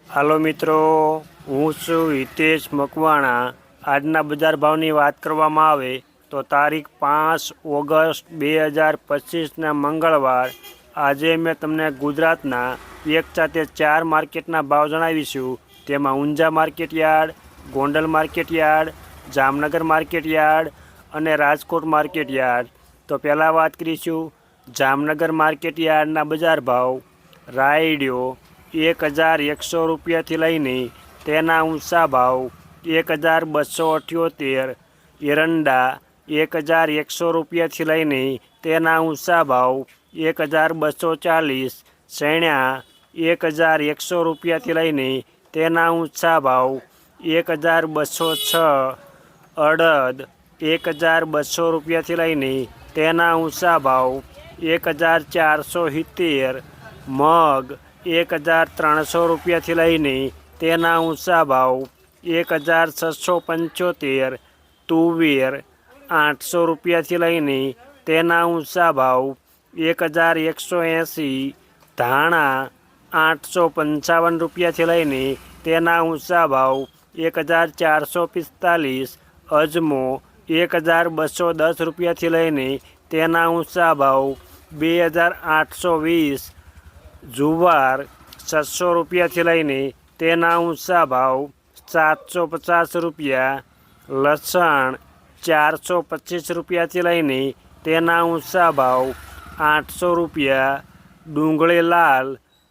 હાલો મિત્રો, હું છું હિતેશ મકવાણા। આજના બજાર ભાવની વાત કરવામાં આવે તો તારીખ 5 ઓગસ્ટ 2025ના મંગળવાર આજે મેં તમને ગુજરાતના એક સાથે 4 માર્કેટના ભાવ જણાવીશું। તેમાં Unjha market yard, Gondal market yard, Jamnagar market yard અને રાજકોટ માર્કેટ યાર્ડ। તો પહેલાં વાત કરીશું જામનગર માર્કેટ યાર્ડના બજાર ભાવ। રાયડિયો 1100 રૂપિયાથી લઈને તેના ઊંચા ભાવ 1278। એરંડા 1100 રૂપિયાથી લઈને તેના ઊંચા ભાવ 1240। ચણા 1100 રૂપિયાથી લઈને તેના ઊંચા ભાવ 1206। અડદ 1200 રૂપિયાથી લઈને તેના ઊંચા ભાવ 1470। મગ 1300 રૂપિયાથી લઈને તેના ઊંચા ભાવ 1675। તુવેર 800 રૂપિયાથી લઈને તેના ઊંચા ભાવ 1180। ધાણા 855 રૂપિયાથી લઈને તેના ઊંચા ભાવ 1445। અજમો 1210 રૂપિયાથી લઈને તેના ઊંચા ભાવ 2820। જુવાર 600 રૂપિયાથી લઈને તેના ઊંચા ભાવ 750 રૂપિયા। લસણ 425 રૂપિયાથી લઈને તેના ઊંચા ભાવ 800 રૂપિયા। ડુંગળી લાલ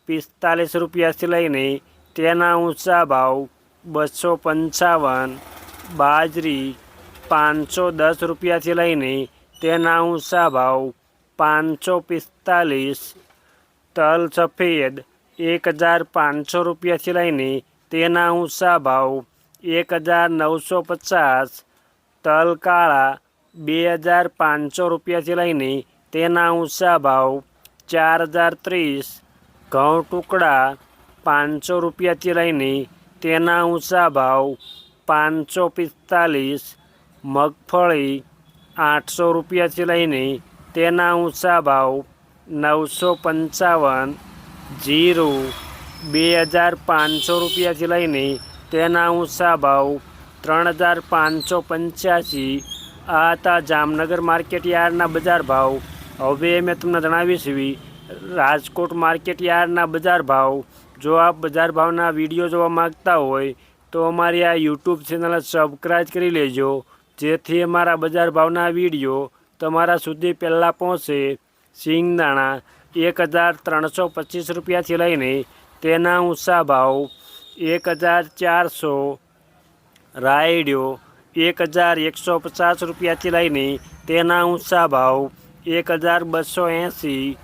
45 રૂપિયાથી લઈને તેના ઊંચા ભાવ 255। બાજરી 510 રૂપિયાથી લઈને તેના ઊંચા ભાવ 545। તલ સફેદ 1500 રૂપિયાથી લઈને તેના ઊંચા ભાવ 1950। તલ કાળા 2500 રૂપિયાથી લઈને તેના ઊંચા ભાવ 4030। ઘઉં ટુકડા 500 રૂપિયાથી લઈને તેના ઊંચા ભાવ 545। મગફળી 800 રૂપિયાથી લઈને તેના ઊંચા ભાવ 955। જીરું 2500 રૂપિયાથી લઈને તેના ઊંચા ભાવ 3585। આ હતા જામનગર માર્કેટ યાર્ડના બજાર ભાવ। હવે મેં તમને જણાવીશ રાજકોટ માર્કેટ યાર્ડના બજાર ભાવ। જો આપ બજાર ભાવના વિડીયો જોવા માગતા હોય તો અમારી આ યુટ્યુબ ચેનલ સબસ્ક્રાઈબ કરી લેજો, જેથી અમારા બજાર ભાવના વિડીયો તમારા સુધી પહેલાં પહોંચે। સિંગદાણા 1325 રૂપિયાથી લઈને તેના ઊંચા ભાવ 1400। રાયડિયો 1150 રૂપિયાથી લઈને તેના ઊંચા ભાવ 1280।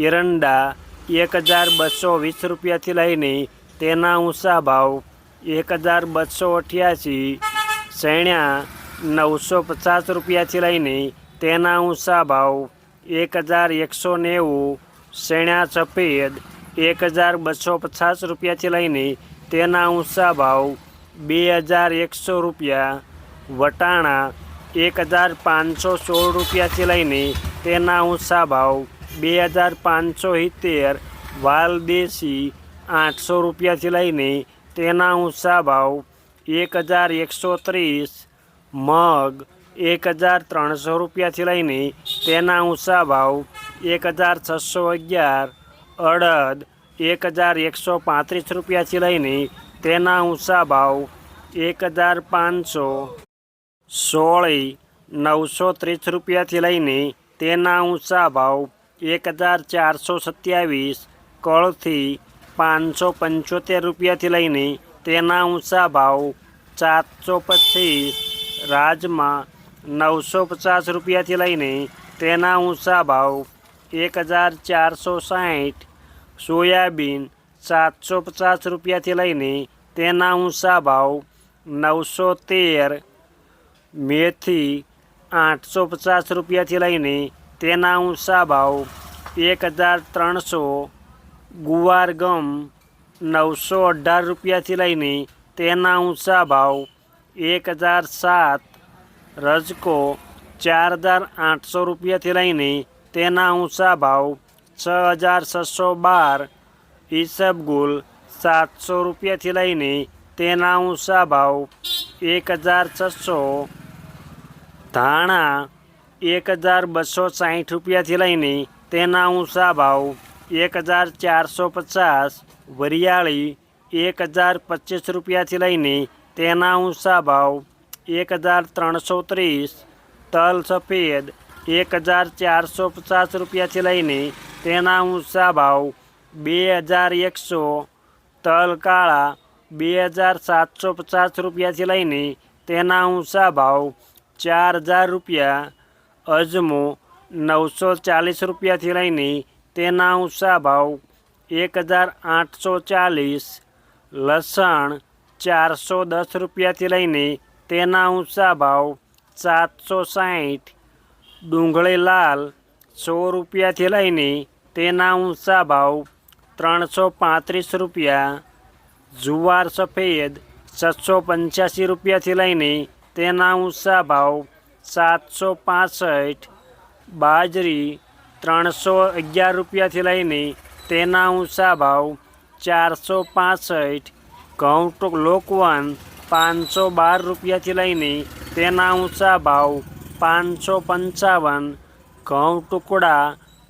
એરંડા 1220 રૂપિયાથી લઈને તેના ઊંચા ભાવ 1288। ચણા 950 રૂપિયાથી લઈને તેના ઊંચા ભાવ 1190। ચણા સફેદ 1250 રૂપિયાથી લઈને તેના ઊંચા ભાવ 2100 રૂપિયા। વટાણા 1516 રૂપિયાથી લઈને તેના ઊંચા ભાવ 2570। વાલદેશી 800 રૂપિયાથી લઈને તેના ઊંચા ભાવ 1130। મગ 1300 રૂપિયાથી લઈને તેના ઊંચા ભાવ 1611। અડદ 1135 રૂપિયાથી લઈને તેના ઊંચા ભાવ 1500। સોળી 930 રૂપિયાથી લઈને તેના ઊંચા ભાવ 1427। કળથી 575 રૂપિયાથી લઈને તેના ઊંચા ભાવ 725। રાજમા 950 રૂપિયાથી લઈને તેના ઊંચા ભાવ 1460। સોયાબીન 750 રૂપિયાથી લઈને તેના ઊંચા ભાવ 913। મેથી 850 રૂપિયાથી લઈને તેના ઊંચા ભાવ 1300। ગુવાર ગમ 918 રૂપિયાથી લઈને તેના ઊંચા ભાવ 1007। રજકો 4800 રૂપિયાથી લઈને તેના ઊંચા ભાવ 6612। ઈસબગુલ 700 રૂપિયાથી લઈને તેના ઊંચા ભાવ 1600, ધાણા 1260 રૂપિયાથી લઈને તેના ઊંચા ભાવ 1450, વરિયાળી 1025 રૂપિયાથી લઈને તેના ઊંચા ભાવ 1330, તલ સફેદ 1450 રૂપિયાથી લઈને તેના ઊંચા ભાવ 2100, તલ કાળા 2750 રૂપિયાથી લઈને તેના ઊંચા ભાવ 4000 રૂપિયા, અજમો 940 રૂપિયાથી લઈને તેના ઊંચા ભાવ 1840, લસણ 410 રૂપિયાથી લઈને તેના ઊંચા ભાવ 760, ડુંગળી લાલ 100 રૂપિયાથી લઈને તેના ઊંચા ભાવ 335 રૂપિયા, જુવાર સફેદ 685 રૂપિયાથી લઈને તેના ઊંચા ભાવ 765, બાજરી 311 રૂપિયાથી લઈને તેના ઊંચા ભાવ 465, ઘઉં લોકવન 512 રૂપિયાથી લઈને તેના ઊંચા ભાવ 555, ઘઉં ટુકડા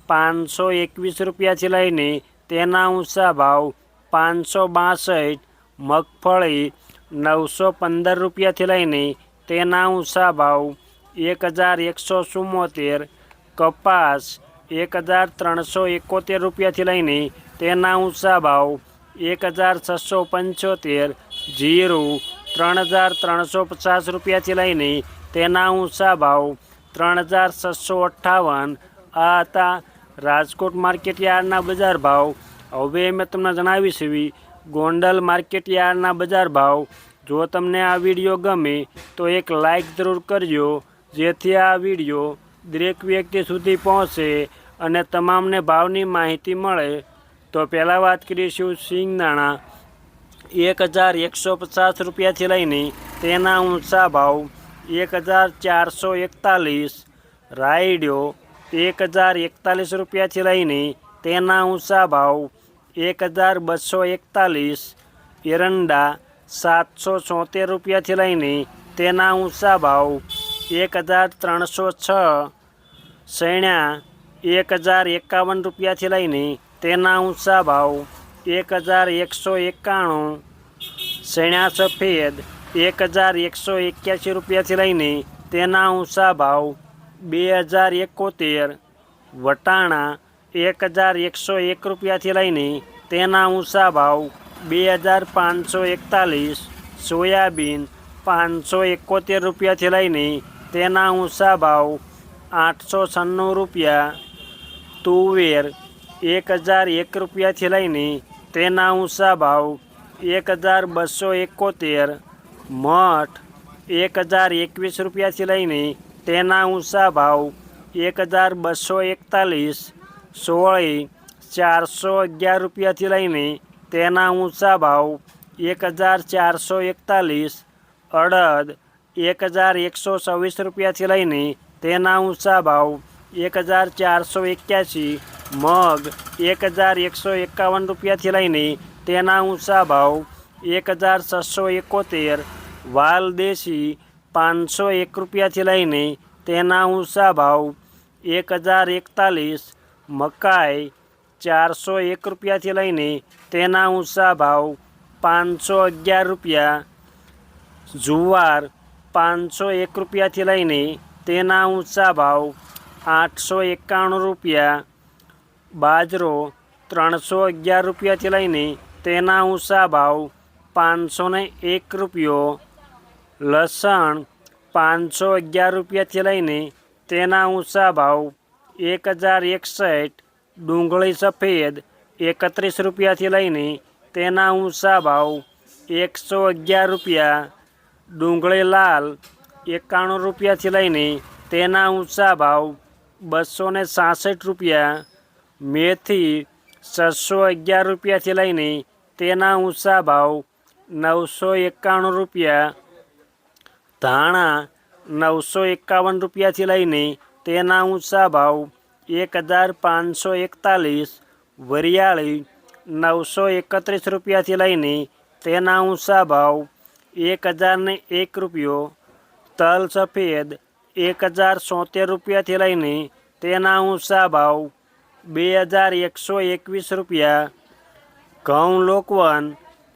521 રૂપિયાથી લઈને તેના ઊંચા ભાવ 562, મગફળી 915 રૂપિયાથી લઈને તેના ઊંચા ભાવ 1174, કપાસ 1371 રૂપિયાથી લઈને તેના ઊંચા ભાવ 1675, જીરું 3350 રૂપિયાથી લઈને તેના ઊંચા ભાવ 3658. આ હતા રાજકોટ માર્કેટ યાર્ડના બજાર ભાવ. હવે મેં તમને જણાવીશ ગોંડલ માર્કેટ યાર્ડના બજાર ભાવ. જો તમને આ વિડીયો ગમે તો એક લાઈક જરૂર કરજો, જેથી આ વિડીયો દરેક વ્યક્તિ સુધી પહોંચે અને તમામને ભાવની માહિતી મળે. તો પહેલાં વાત કરીશું સિંગદાણા 1150 રૂપિયાથી લઈને તેના ઊંચા ભાવ 1441, રાયડો 1041 રૂપિયાથી લઈને તેના ઊંચા ભાવ 1241, એરંડા 774 રૂપિયાથી લઈને તેના ઊંચા ભાવ 1306, સૈણા 1051 રૂપિયાથી લઈને તેના ઊંચા ભાવ 1191, સૈણા સફેદ 1181 રૂપિયાથી લઈને તેના ઊંચા ભાવ 2071, વટાણા 1101 રૂપિયાથી લઈને તેના ઊંચા ભાવ 2541, સોયાબીન 571 રૂપિયાથી લઈને તેના ઊંચા ભાવ 896 રૂપિયા, તુવેર 1001 રૂપિયાથી લઈને તેના ઊંચા ભાવ 1271, મઠ 1021 રૂપિયાથી લઈને તેના ઊંચા ભાવ 1241, સોળી 411 રૂપિયાથી લઈને તેના ઊંચા ભાવ 1441, અડદ 1124 રૂપિયાથી લઈને તેના ઊંચા ભાવ 1481, મગ 1151 રૂપિયાથી લઈને તેના ઊંચા ભાવ 1671, વાલ દેશી 501 રૂપિયાથી લઈને તેના ઊંચા ભાવ 1041, મકાઈ 401 રૂપિયાથી લઈને તેના ઊંચા ભાવ 511 રૂપિયા, જુવાર 501 રૂપિયાથી લઈને તેના ઊંચા ભાવ 891 રૂપિયા, બાજરો 311 રૂપિયાથી લઈને તેના ઊંચા ભાવ 501 રૂપિયો, લસણ 511 રૂપિયાથી લઈને તેના ઊંચા ભાવ 1061, ડુંગળી સફેદ 31 રૂપિયાથી લઈને તેના ઊંચા ભાવ 111 રૂપિયા, ડુંગળી લાલ 91 રૂપિયાથી લઈને તેના ઊંચા ભાવ 266 રૂપિયા, મેથી 611 રૂપિયાથી લઈને તેના ઊંચા ભાવ 991 રૂપિયા, ધાણા 951 રૂપિયાથી લઈને તેના ઊંચા ભાવ 1541, વરિયાળી 931 રૂપિયાથી લઈને તેના ઊંચા ભાવ 1001 રૂપિયો, તલ સફેદ 1076 રૂપિયાથી લઈને તેના ઊંચા ભાવ 2121 રૂપિયા, ઘઉં લોકવન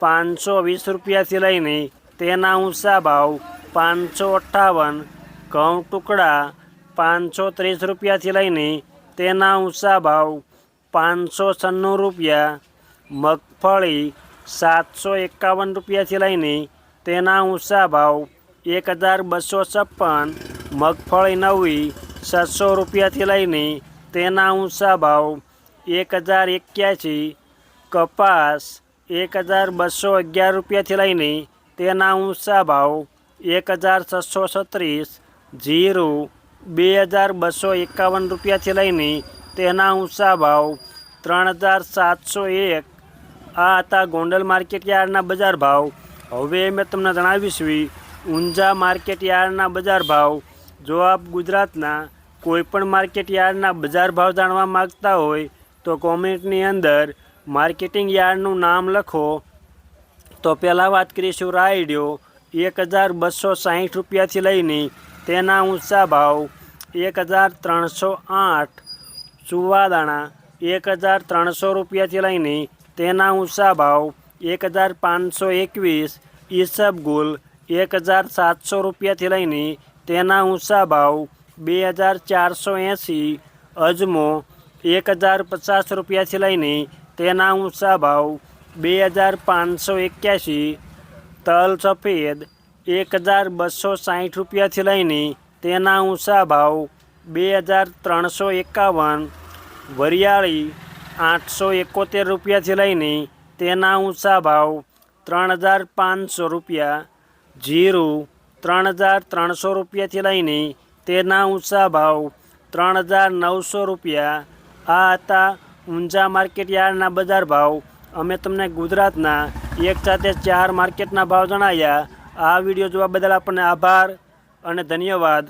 520 રૂપિયાથી લઈને તેના ઊંચા ભાવ 558, ઘઉં ટુકડા 530 રૂપિયાથી લઈને તેના ઊંચા ભાવ 596 રૂપિયા, મગફળી 751 રૂપિયાથી લઈને તેના ઊંચા ભાવ 1256, મગફળી નવી 600 રૂપિયાથી લઈને તેના ઊંચા ભાવ 1081, કપાસ 1211 રૂપિયાથી લઈને તેના ઊંચા ભાવ 1636, જીરું 2251 રૂપિયાથી લઈને તેના ઊંચા ભાવ 3701. આ હતા ગોંડલ માર્કેટ યાર્ડના બજાર ભાવ. હવે મેં તમને જણાવીશું ઊંઝા માર્કેટ યાર્ડના બજાર ભાવ. જો આપ ગુજરાતના કોઈપણ માર્કેટ યાર્ડના બજાર ભાવ જાણવા માગતા હોય તો કોમેન્ટની અંદર માર્કેટિંગ યાર્ડનું નામ લખો. તો પહેલાં વાત કરીશું રાયડિયો 1260 રૂપિયાથી લઈને તેના ઊંચા ભાવ 1308, ચુવાદાણા 1300 રૂપિયાથી લઈને તેના ઊંચા ભાવ 1521, ઈસબગુલ 1700 રૂપિયાથી લઈને તેના ઊંચા ભાવ 2480, અજમો 1050 રૂપિયાથી લઈને તેના ઊંચા ભાવ 2581, તલ સફેદ 1260 રૂપિયાથી લઈને તેના ઊંચા ભાવ 2351, વરિયાળી 871 રૂપિયાથી લઈને તેના ઊંચા ભાવ 3500 રૂપિયા, જીરું 3300 રૂપિયાથી લઈને તેના ઊંચા ભાવ 3900 રૂપિયા. આ હતા ઊંઝા માર્કેટ યાર્ડના બજાર ભાવ. અમે તમને ગુજરાતના એક સાથે 4 માર્કેટના ભાવ જણાવ્યા. આ વિડીયો જોવા બદલ આપણને આભાર અને ધન્યવાદ.